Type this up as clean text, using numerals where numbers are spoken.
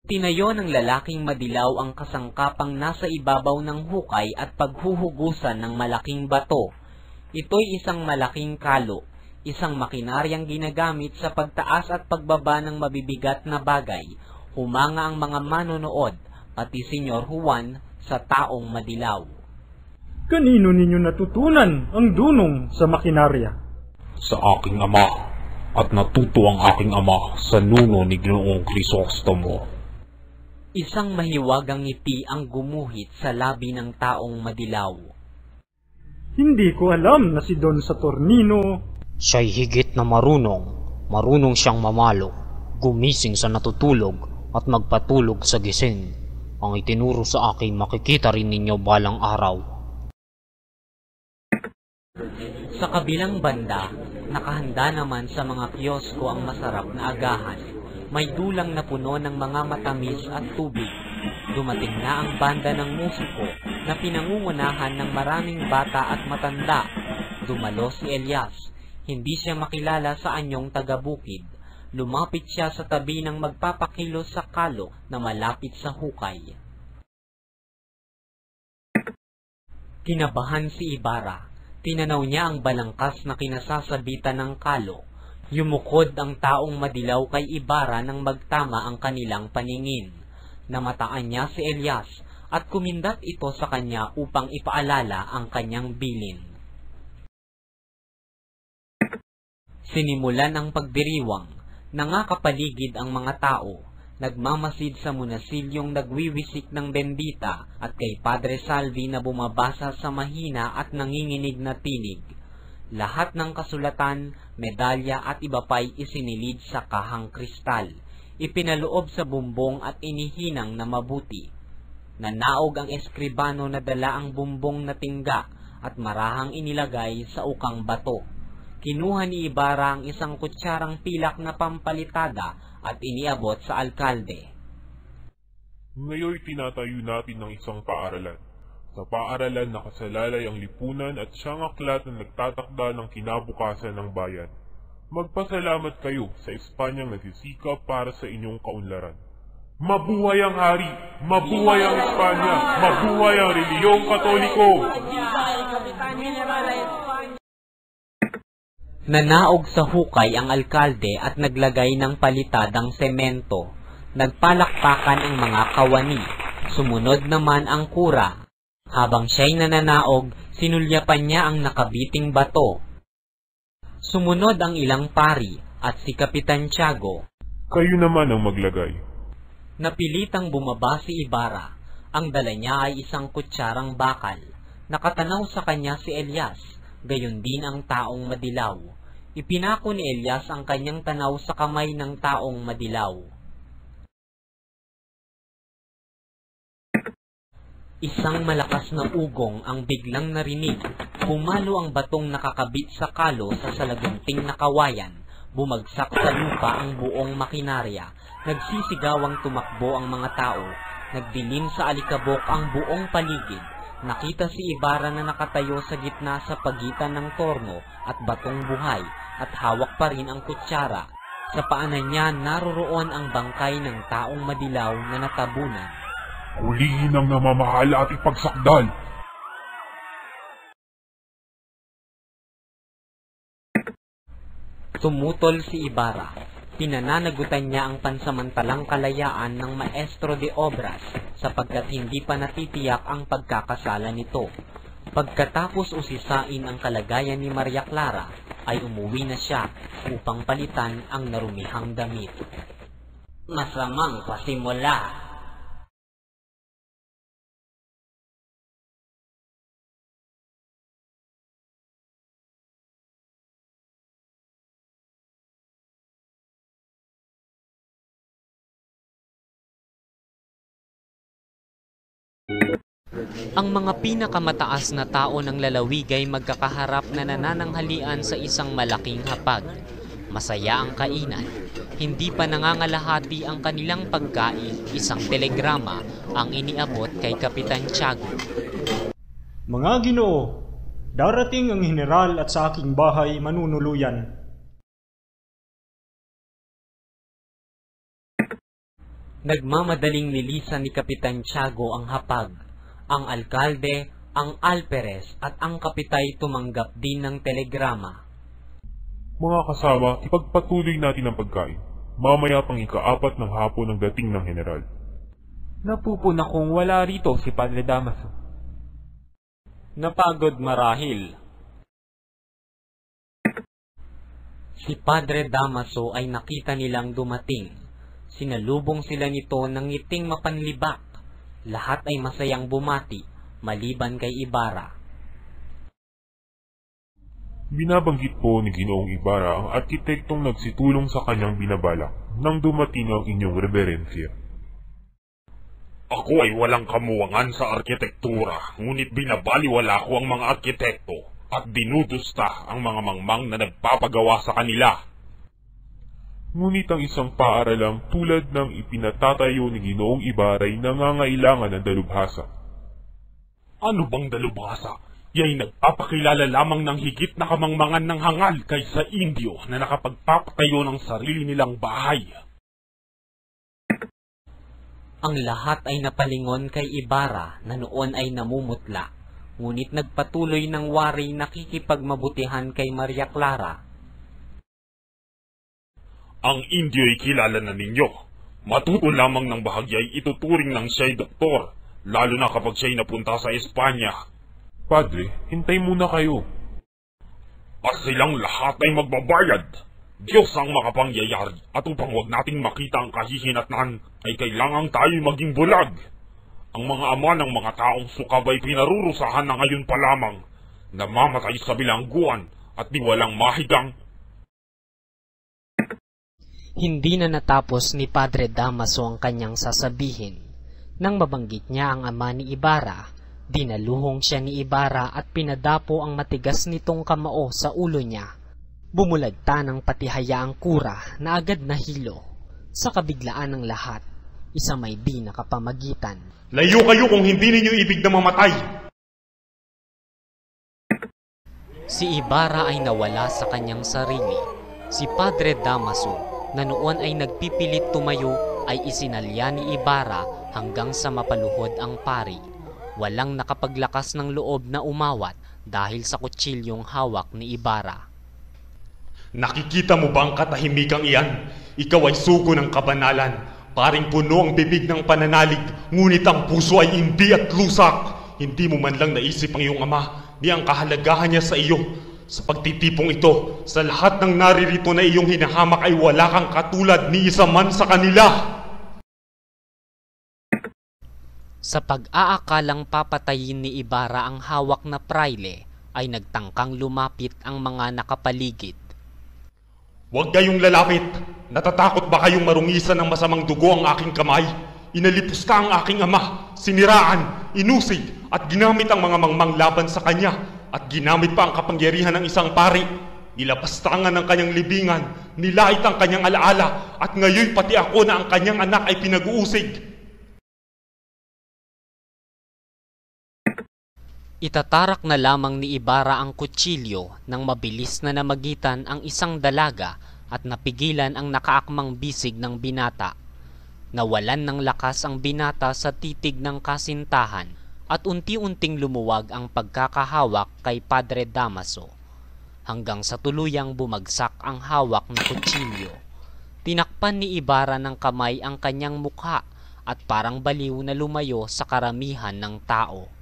Tinayo ng lalaking madilaw ang kasangkapang nasa ibabaw ng hukay at paghuhugusan ng malaking bato. Ito'y isang malaking kalo, isang makinaryang ginagamit sa pagtaas at pagbaba ng mabibigat na bagay. Humanga ang mga manonood, pati Senyor Juan, sa taong madilaw. Kanino ninyo natutunan ang dunong sa makinarya? Sa aking ama, at natuto ang aking ama sa nuno ni Ginoong Crisostomo. Isang mahiwagang ngiti ang gumuhit sa labi ng taong madilaw. Hindi ko alam na si Don Saturnino. Siya'y higit na marunong. Marunong siyang mamalo, gumising sa natutulog at magpatulog sa gising. Ang itinuro sa akin makikita rin ninyo balang araw. Sa kabilang banda, nakahanda naman sa mga kiyosko ang masarap na agahan. May dulang na puno ng mga matamis at tubig. Dumating na ang banda ng musiko na pinangungunahan ng maraming bata at matanda. Dumalo si Elias. Hindi siya makilala sa anyong taga-bukid. Lumapit siya sa tabi ng magpapakilos sa kalo na malapit sa hukay. Kinabahan si Ibarra. Tinanaw niya ang balangkas na kinasasabitan ng kalo. Yumukod ang taong madilaw kay Ibarra nang magtama ang kanilang paningin. Namataan niya si Elias at kumindat ito sa kanya upang ipaalala ang kanyang bilin. Sinimulan ang pagdiriwang. Nangakapaligid ang mga tao. Nagmamasid sa monasilyong nagwiwisik ng bendita at kay Padre Salvi na bumabasa sa mahina at nanginginig na tinig. Lahat ng kasulatan, medalya at iba pa'y isinilid sa kahang kristal. Ipinaloob sa bumbong at inihinang na mabuti. Nanaog ang eskribano na dala ang bumbong na tingga at marahang inilagay sa ukang bato. Kinuha ni Ibarra ang isang kutsarang pilak na pampalitada at iniabot sa alkalde. Ngayon tinatayo natin ng isang paaralan. Sa paaralan nakasalalay ang lipunan at siyang aklat na nagtatakda ng kinabukasan ng bayan. Magpasalamat kayo sa Espanyang nagsisikap para sa inyong kaunlaran. Mabuhay ang hari! Mabuhay ang Espanya! Mabuhay ang reliyong Katoliko! Nanaog sa hukay ang alkalde at naglagay ng palitadang semento. Nagpalakpakan ang mga kawani. Sumunod naman ang kura. Habang siya'y nananaog, sinulyapan niya ang nakabiting bato. Sumunod ang ilang pari at si Kapitan Tiago. Kayo naman ang maglagay. Napilitang bumaba si Ibarra. Ang dala niya ay isang kutsarang bakal. Nakatanaw sa kanya si Elias, gayon din ang taong madilaw. Ipinako ni Elias ang kanyang tanaw sa kamay ng taong madilaw. Isang malakas na ugong ang biglang narinig. Pumalo ang batong nakakabit sa kalo sa salagunting na kawayan. Bumagsak sa lupa ang buong makinarya. Nagsisigawang tumakbo ang mga tao. Nagdilim sa alikabok ang buong paligid. Nakita si Ibarra na nakatayo sa gitna sa pagitan ng torno at batong buhay at hawak pa rin ang kutsara. Sa paanan niya naroroon ang bangkay ng taong madilaw na natabunan. Hulihin ang namamahal at ipagsakdal. Tumutol si Ibarra. Pinananagutan niya ang pansamantalang kalayaan ng maestro de obras sapagkat hindi pa natitiyak ang pagkakasala nito. Pagkatapos usisain ang kalagayan ni Maria Clara, ay umuwi na siya upang palitan ang narumihang damit. Masamang pasimula. Ang mga pinakamataas na tao ng lalawigan ay magkakaharap na nanananghalian sa isang malaking hapag. Masaya ang kainan. Hindi pa nangangalahati ang kanilang pagkain, isang telegrama ang iniabot kay Kapitan Tiago. Mga Ginoo, darating ang general at sa aking bahay manunuluyan. Nagmamadaling nilisan ni Kapitan Tiago ang hapag. Ang alkalde, ang alperes at ang kapitay tumanggap din ng telegrama. Mga kasama, ipagpatuloy natin ang pagkain. Mamaya pang ika-4 ng hapon ang dating ng general. Napupuna kung wala rito si Padre Damaso. Napagod marahil. Si Padre Damaso ay nakita nilang dumating. Sinalubong sila nito ng ngiting mapanlibak. Lahat ay masayang bumati, maliban kay Ibarra. Binabanggit po ni Ginoong Ibarra ang arkitektong nagsitulong sa kanyang binabalak nang dumating ang inyong reverensya. Ako ay walang kamuwangan sa arkitektura, ngunit binabaliwala ko ang mga arkitekto at dinudusta ang mga mangmang na nagpapagawa sa kanila. Ngunit ang isang paaralang tulad ng ipinatatayo ni Ginoong Ibarra ay nangangailangan ng dalubhasa. Ano bang dalubhasa? Ya'y nagpapakilala lamang ng higit na kamangmangan ng hangal kaysa Indio na nakapagpapatayo ng sarili nilang bahay. Ang lahat ay napalingon kay Ibarra na noon ay namumutla, ngunit nagpatuloy ng wari nakikipagmabutihan kay Maria Clara. Ang Indio ay kilala na ninyo. Matuto lamang ng bahagya ay ituturing ng siya'y doktor, lalo na kapag siya'y napunta sa Espanya. Padre, hintay muna kayo. At silang lahat ay magbabayad. Diyos ang makapangyayari, at upang wag nating makita ang kahihinatnan, ay kailangang tayo'y maging bulag. Ang mga ama ng mga taong sukab ay pinarurusahan na ngayon pa lamang, namamatay sa bilangguan at di walang mahigang. Hindi na natapos ni Padre Damaso ang kanyang sasabihin. Nang mabanggit niya ang ama ni Ibarra, dinaluhong siya ni Ibarra at pinadapo ang matigas nitong kamao sa ulo niya. Bumulagta ng patihaya ang kura na agad nahilo. Sa kabiglaan ng lahat, isa may di nakapamagitan. Layo kayo kung hindi ninyo ibig na mamatay! Si Ibarra ay nawala sa kanyang sarili. Si Padre Damaso, na noon ay nagpipilit tumayo, ay isinalya ni Ibarra hanggang sa mapaluhod ang pari. Walang nakapaglakas ng loob na umawat dahil sa kutsilyong hawak ni Ibarra. Nakikita mo ba ang katahimikang iyan? Ikaw ay sugo ng kabanalan. Paring puno ang bibig ng pananalig, ngunit ang puso ay imbi at lusak. Hindi mo man lang naisip ang iyong ama, ni ang kahalagahan niya sa iyo. Sa pagtitipong ito, sa lahat ng naririto na iyong hinahamak ay wala kang katulad ni isa man sa kanila. Sa pag-aakalang papatayin ni Ibarra ang hawak na praile, ay nagtangkang lumapit ang mga nakapaligid. Huwag kayong lalapit. Natatakot ba kayong marungisan ng masamang dugo ang aking kamay? Inalipusta ang aking ama, siniraan, inusig, at ginamit ang mga mangmang laban sa kanya, at ginamit pa ang kapangyarihan ng isang pari. Nilapastangan ng kanyang libingan, nilait ang kanyang alaala, at ngayon pati ako na ang kanyang anak ay pinag-uusig. Itatarak na lamang ni Ibarra ang kutsilyo nang mabilis na namagitan ang isang dalaga at napigilan ang nakaakmang bisig ng binata. Nawalan ng lakas ang binata sa titig ng kasintahan at unti-unting lumuwag ang pagkakahawak kay Padre Damaso hanggang sa tuluyang bumagsak ang hawak na kutsilyo. Tinakpan ni Ibarra ng kamay ang kanyang mukha at parang baliw na lumayo sa karamihan ng tao.